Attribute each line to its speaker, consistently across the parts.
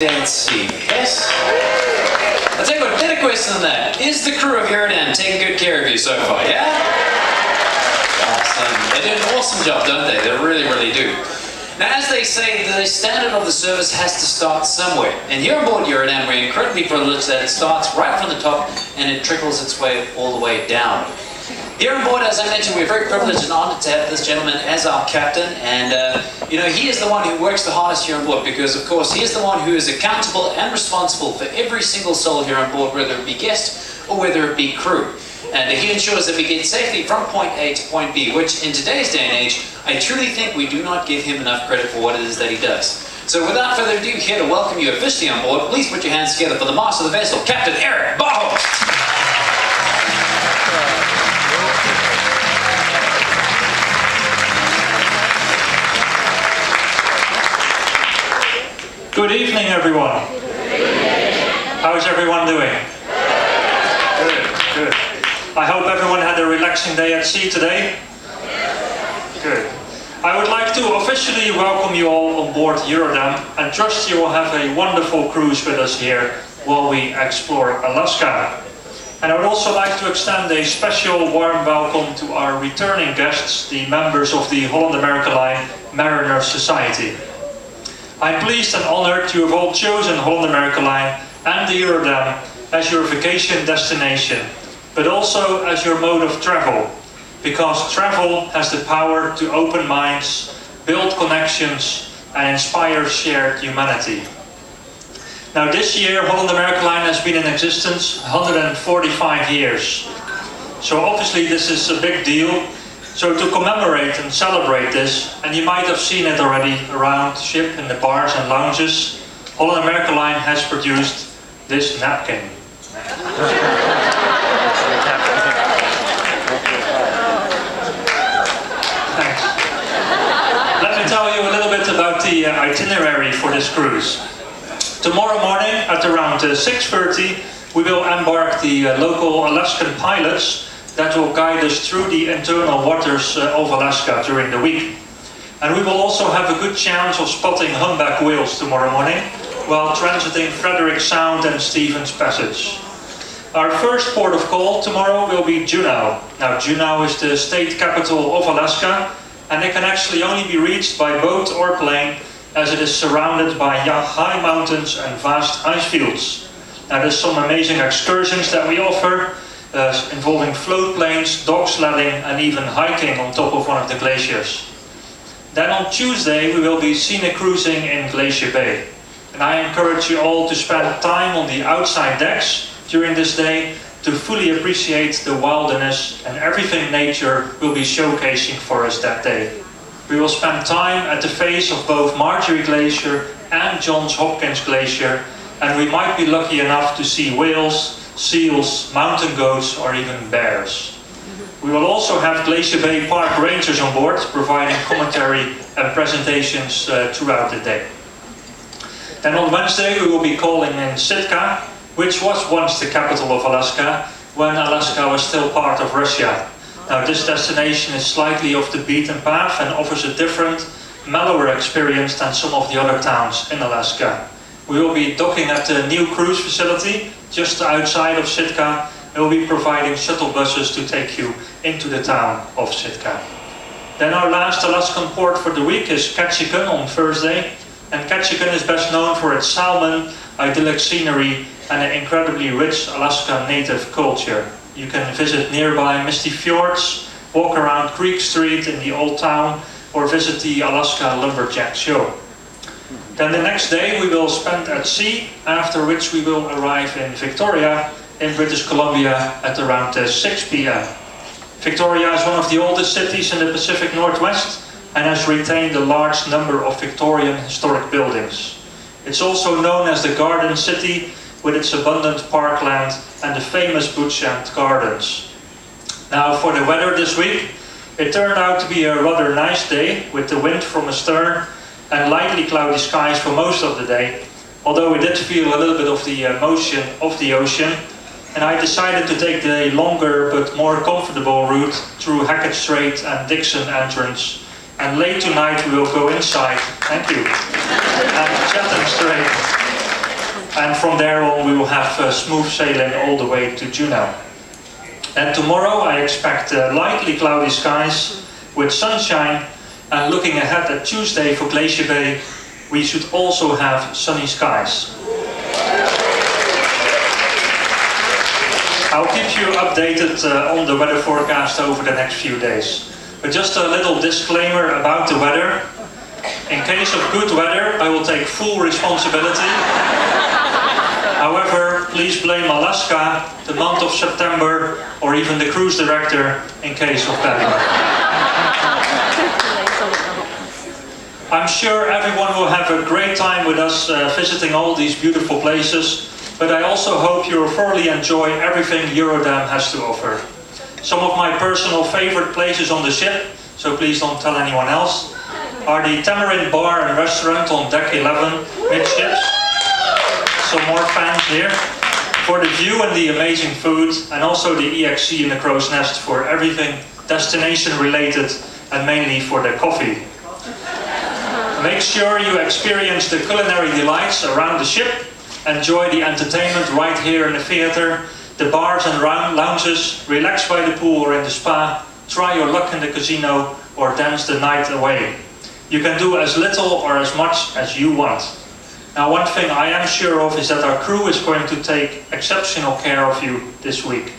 Speaker 1: Let's see. Yes? I'll tell you what, better question than that. Is the crew of Iridan taking good care of you so far, yeah? Awesome. They do an awesome job, don't they? They really, really do. Now, as they say, the standard of the service has to start somewhere. And here on board Iridan, we're incredibly privileged that it starts right from the top and it trickles its way all the way down. Here on board, as I mentioned, we're very privileged and honored to have this gentleman as our captain, and he is the one who works the hardest here on board because, of course, he is the one who is accountable and responsible for every single soul here on board, whether it be guest or whether it be crew. And he ensures that we get safely from point A to point B, which in today's day and age, I truly think we do not give him enough credit for what it is that he does. So without further ado, here to welcome you officially on board, please put your hands together for the master of the vessel, Captain Eric Baho.
Speaker 2: Good evening, everyone. How's everyone doing? Good. I hope everyone had a relaxing day at sea today. Good. I would like to officially welcome you all on board Iridan and trust you will have a wonderful cruise with us here while we explore Alaska. And I would also like to extend a special warm welcome to our returning guests, the members of the Holland America Line Mariner Society. I'm pleased and honored you have all chosen Holland America Line and the Iridan as your vacation destination, but also as your mode of travel, because travel has the power to open minds, build connections, and inspire shared humanity. Now this year, Holland America Line has been in existence 145 years. So obviously this is a big deal. So to commemorate and celebrate this, and you might have seen it already around the ship in the bars and lounges, Holland America Line has produced this napkin. Thanks. Let me tell you a little bit about the itinerary for this cruise. Tomorrow morning at around 6:30 we will embark the local Alaskan pilots that will guide us through the internal waters of Alaska during the week. And we will also have a good chance of spotting humpback whales tomorrow morning while transiting Frederick Sound and Stevens Passage. Our first port of call tomorrow will be Juneau. Now Juneau is the state capital of Alaska and it can actually only be reached by boat or plane as it is surrounded by high mountains and vast ice fields. Now there's some amazing excursions that we offer, involving float planes, dog sledding and even hiking on top of one of the glaciers. Then on Tuesday we will be scenic cruising in Glacier Bay. And I encourage you all to spend time on the outside decks during this day to fully appreciate the wilderness and everything nature will be showcasing for us that day. We will spend time at the face of both Margerie Glacier and Johns Hopkins Glacier, and we might be lucky enough to see whales, seals, mountain goats or even bears. We will also have Glacier Bay Park Rangers on board, providing commentary and presentations throughout the day. Then on Wednesday we will be calling in Sitka, which was once the capital of Alaska, when Alaska was still part of Russia. Now this destination is slightly off the beaten path and offers a different, mellower experience than some of the other towns in Alaska. We will be docking at the new cruise facility just outside of Sitka. We'll be providing shuttle buses to take you into the town of Sitka. Then our last Alaskan port for the week is Ketchikan on Thursday. And Ketchikan is best known for its salmon, idyllic scenery and an incredibly rich Alaska native culture. You can visit nearby misty fjords, walk around Creek Street in the old town or visit the Alaska Lumberjack Show. Then the next day we will spend at sea, after which we will arrive in Victoria in British Columbia at around 6 p.m. Victoria is one of the oldest cities in the Pacific Northwest and has retained a large number of Victorian historic buildings. It's also known as the Garden City with its abundant parkland and the famous Bush End Gardens. Now for the weather this week, it turned out to be a rather nice day with the wind from astern and lightly cloudy skies for most of the day, although we did feel a little bit of the motion of the ocean, and I decided to take the longer but more comfortable route through Hackett Strait and Dixon Entrance, and late tonight we will go inside, thank you, and Chatham Strait and from there on we will have smooth sailing all the way to Juneau. And tomorrow I expect lightly cloudy skies with sunshine, and looking ahead at Tuesday for Glacier Bay, we should also have sunny skies. I'll keep you updated on the weather forecast over the next few days. But just a little disclaimer about the weather. In case of good weather, I will take full responsibility. However, please blame Alaska, the month of September, or even the cruise director in case of bad weather. I'm sure everyone will have a great time with us visiting all these beautiful places, but I also hope you'll thoroughly enjoy everything Eurodam has to offer. Some of my personal favorite places on the ship, so please don't tell anyone else, are the Tamarind Bar and Restaurant on deck 11, midships. Some more fans here. For the view and the amazing food, and also the EXC in the Crow's Nest for everything destination related, and mainly for the coffee. Make sure you experience the culinary delights around the ship, enjoy the entertainment right here in the theater, the bars and lounges, relax by the pool or in the spa, try your luck in the casino, or dance the night away. You can do as little or as much as you want. Now, one thing I am sure of is that our crew is going to take exceptional care of you this week.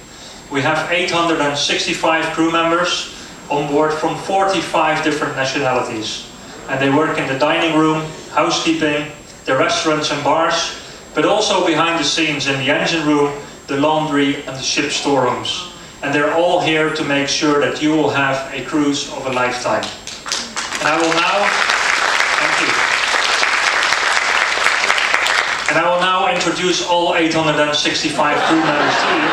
Speaker 2: We have 865 crew members on board from 45 different nationalities. And they work in the dining room, housekeeping, the restaurants and bars, but also behind the scenes in the engine room, the laundry and the ship storerooms. And they're all here to make sure that you will have a cruise of a lifetime. And I will now, thank you. And I will now introduce all 865 crew members to you.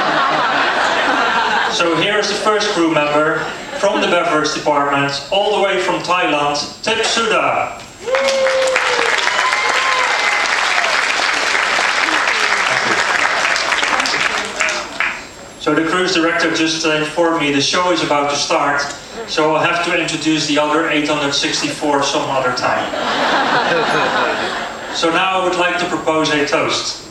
Speaker 2: So here's the first crew member, from the beverage department, all the way from Thailand, Tip Suda. So the cruise director just informed me the show is about to start, so I'll have to introduce the other 864 some other time. So now I would like to propose a toast.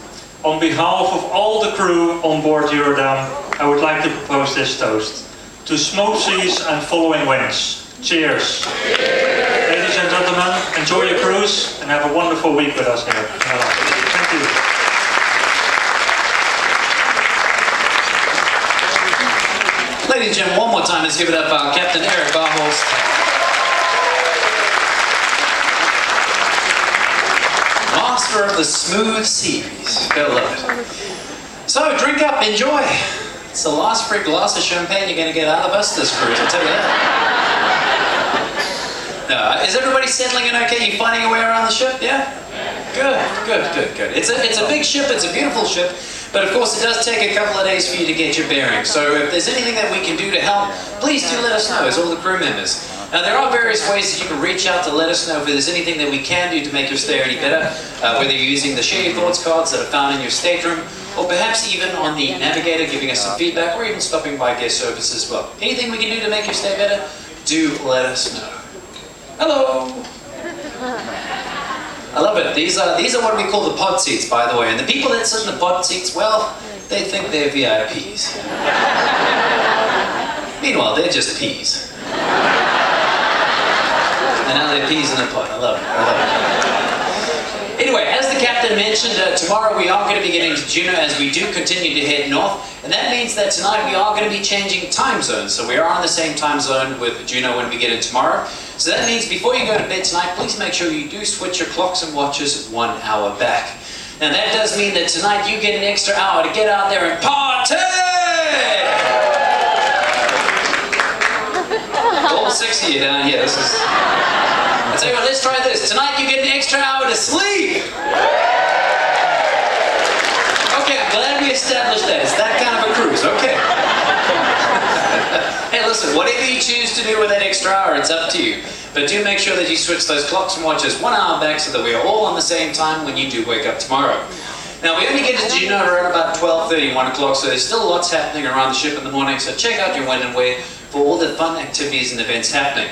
Speaker 2: On behalf of all the crew on board Eurodam, I would like to propose this toast. To smooth seas and following winds. Cheers. Ladies and gentlemen, enjoy your cruise and have a wonderful week with us here. Thank you.
Speaker 1: Ladies and gentlemen, one more time, let's give it up for Captain Eric Barholst. Master of the smooth seas. Gotta love it. So, drink up, enjoy. It's the last free glass of champagne you're going to get out of us this cruise, I'll tell you that. Is everybody settling in okay? You finding your way around the ship, yeah? Good. It's a big ship, it's a beautiful ship, but of course it does take a couple of days for you to get your bearings. So if there's anything that we can do to help, please do let us know, as all the crew members. Now there are various ways that you can reach out to let us know if there's anything that we can do to make your stay any better, whether you're using the Share Your Thoughts cards that are found in your stateroom, or perhaps even on the navigator giving us some feedback, or even stopping by guest service as well. Anything we can do to make your stay better, do let us know. Hello! I love it. These are what we call the pod seats, by the way. And the people that sit in the pod seats, well, they think they're VIPs. Meanwhile, they're just peas. And now they're peas in a pod. I love it. Anyway, as the captain mentioned, tomorrow we are going to be getting to Juneau as we do continue to head north. And that means that tonight we are going to be changing time zones. So we are on the same time zone with Juneau when we get in tomorrow. So that means before you go to bed tonight, please make sure you do switch your clocks and watches 1 hour back. Now that does mean that tonight you get an extra hour to get out there and party! All 6 of you down here. I tell you what, let's try this. Tonight you get an extra hour to sleep! Okay, I'm glad we established that. It's that kind of a cruise, okay. Hey, listen, whatever you choose to do with that extra hour, it's up to you. But do make sure that you switch those clocks and watches 1 hour back so that we are all on the same time when you do wake up tomorrow. Now, we only get to Juneau around about 12:30, 1 o'clock, so there's still lots happening around the ship in the morning, so check out your when and where for all the fun activities and events happening.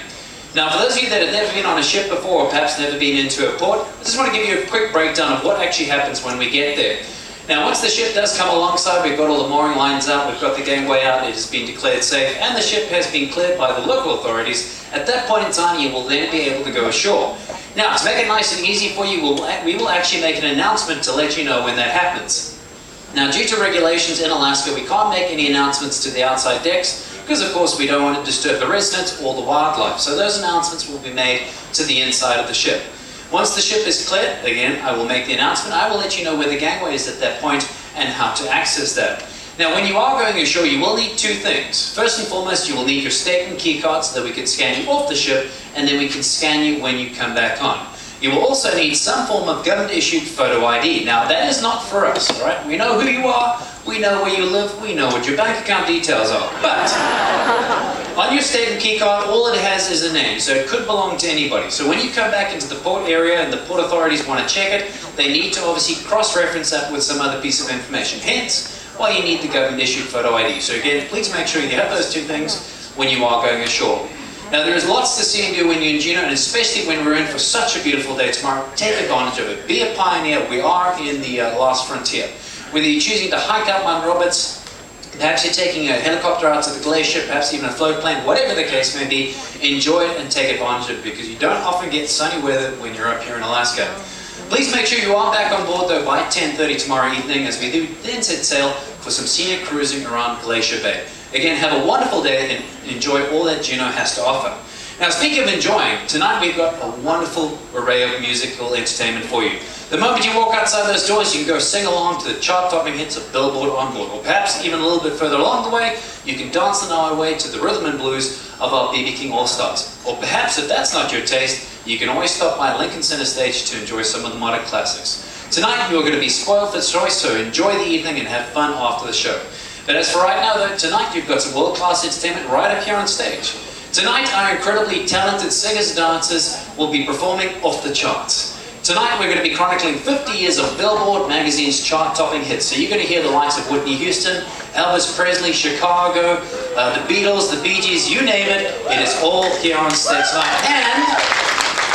Speaker 1: Now, for those of you that have never been on a ship before, or perhaps never been into a port, I just want to give you a quick breakdown of what actually happens when we get there. Now, once the ship does come alongside, we've got all the mooring lines out, we've got the gangway out, it has been declared safe, and the ship has been cleared by the local authorities. At that point in time, you will then be able to go ashore. Now, to make it nice and easy for you, we will actually make an announcement to let you know when that happens. Now, due to regulations in Alaska, we can't make any announcements to the outside decks, because of course we don't want to disturb the residents or the wildlife. So those announcements will be made to the inside of the ship. Once the ship is cleared, again, I will make the announcement. I will let you know where the gangway is at that point and how to access that. Now, when you are going ashore, you will need two things. First and foremost, you will need your statement key card so that we can scan you off the ship, and then we can scan you when you come back on. You will also need some form of government-issued photo ID. Now, that is not for us, all right? We know who you are, we know where you live, we know what your bank account details are. But on your statement key card, all it has is a name, so it could belong to anybody. So when you come back into the port area and the port authorities want to check it, they need to obviously cross-reference that with some other piece of information. Hence, why you need the government-issued photo ID. So again, please make sure you have those two things when you are going ashore. Now, there is lots to see and do when you're in Juneau, and especially when we're in for such a beautiful day tomorrow. Take advantage of it. Be a pioneer. We are in the last frontier. Whether you're choosing to hike up Mount Roberts, perhaps you're taking a helicopter out to the glacier, perhaps even a float plane, whatever the case may be, enjoy it and take advantage of it, because you don't often get sunny weather when you're up here in Alaska. Please make sure you are back on board though by 10:30 tomorrow evening, as we do then set sail for some scenic cruising around Glacier Bay. Again, have a wonderful day and enjoy all that Juneau has to offer. Now, speaking of enjoying, tonight we've got a wonderful array of musical entertainment for you. The moment you walk outside those doors, you can go sing along to the chart-topping hits of Billboard On Board, or perhaps even a little bit further along the way, you can dance on our way to the rhythm and blues of our B.B. King All-Stars. Or perhaps, if that's not your taste, you can always stop by Lincoln Center Stage to enjoy some of the modern classics. Tonight, you're going to be spoiled for choice, so enjoy the evening and have fun after the show. But as for right now, though, tonight you've got some world-class entertainment right up here on stage. Tonight, our incredibly talented singers and dancers will be performing off the charts. Tonight, we're going to be chronicling 50 years of Billboard magazine's chart-topping hits. So you're going to hear the likes of Whitney Houston, Elvis Presley, Chicago, the Beatles, the Bee Gees, you name it. It is all here on stage tonight.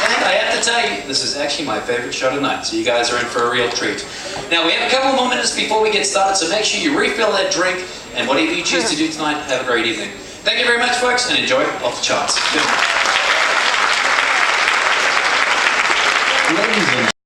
Speaker 1: And I have to tell you, this is actually my favorite show tonight, so you guys are in for a real treat. Now, we have a couple more minutes before we get started, so make sure you refill that drink, and whatever you choose to do tonight, have a great evening. Thank you very much, folks, and enjoy Off the Charts. Good night.